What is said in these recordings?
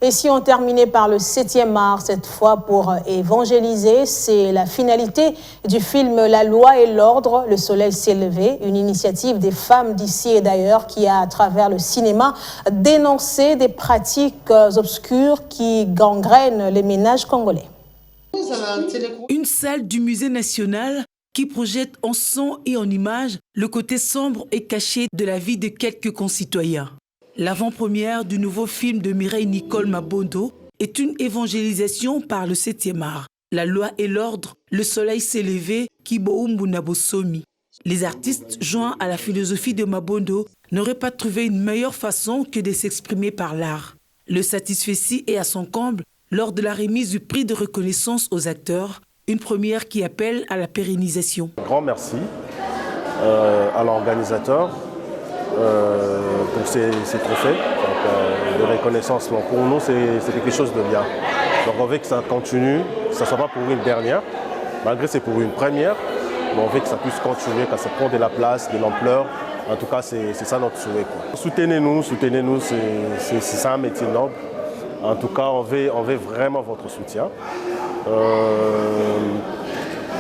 Et si on terminait par le 7e art, cette fois pour évangéliser, c'est la finalité du film La loi et l'ordre, le soleil s'est levé, une initiative des femmes d'ici et d'ailleurs qui a, à travers le cinéma, dénoncé des pratiques obscures qui gangrènent les ménages congolais. Une salle du Musée national qui projette en son et en images le côté sombre et caché de la vie de quelques concitoyens. L'avant-première du nouveau film de Mireille Nicole Mabondo est une évangélisation par le 7e art. La loi et l'ordre, le soleil s'est levé, Kiboumbu Nabosomi. Les artistes joints à la philosophie de Mabondo n'auraient pas trouvé une meilleure façon que de s'exprimer par l'art. Le satisfecit est à son comble lors de la remise du prix de reconnaissance aux acteurs, une première qui appelle à la pérennisation. Grand merci à l'organisateur pour ces trophées de reconnaissance. Donc pour nous, c'est quelque chose de bien. Donc on veut que ça continue, que ça ne soit pas pour une dernière, malgré que c'est pour une première, mais on veut que ça puisse continuer, que ça prenne de la place, de l'ampleur. En tout cas, c'est ça notre souhait. Soutenez-nous, c'est ça un métier noble. En tout cas, on veut vraiment votre soutien.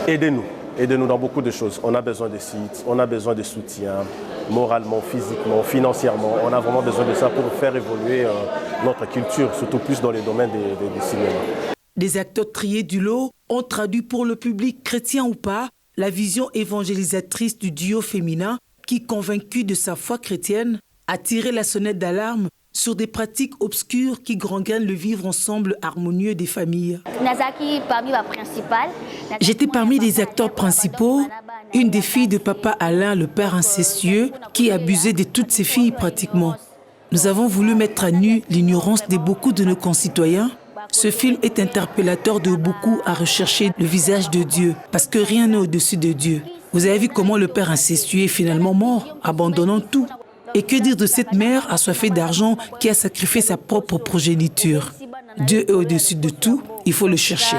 Aidez-nous dans beaucoup de choses. On a besoin de sites, on a besoin de soutien, moralement, physiquement, financièrement. On a vraiment besoin de ça pour faire évoluer notre culture, surtout plus dans les domaines du cinéma. Des acteurs triés du lot ont traduit pour le public chrétien ou pas la vision évangélisatrice du duo féminin qui, convaincu de sa foi chrétienne, a tiré la sonnette d'alarme sur des pratiques obscures qui gangrènent le vivre ensemble harmonieux des familles. J'étais parmi les acteurs principaux, une des filles de papa Alain, le père incestueux, qui abusait de toutes ses filles pratiquement. Nous avons voulu mettre à nu l'ignorance de beaucoup de nos concitoyens. Ce film est interpellateur de beaucoup à rechercher le visage de Dieu, parce que rien n'est au-dessus de Dieu. Vous avez vu comment le père incestueux est finalement mort, abandonnant tout. Et que dire de cette mère assoiffée d'argent qui a sacrifié sa propre progéniture? Dieu est au-dessus de tout, il faut le chercher.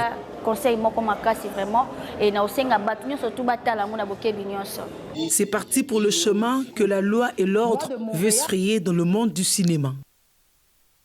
C'est parti pour le chemin que la loi et l'ordre veulent se frayer dans le monde du cinéma.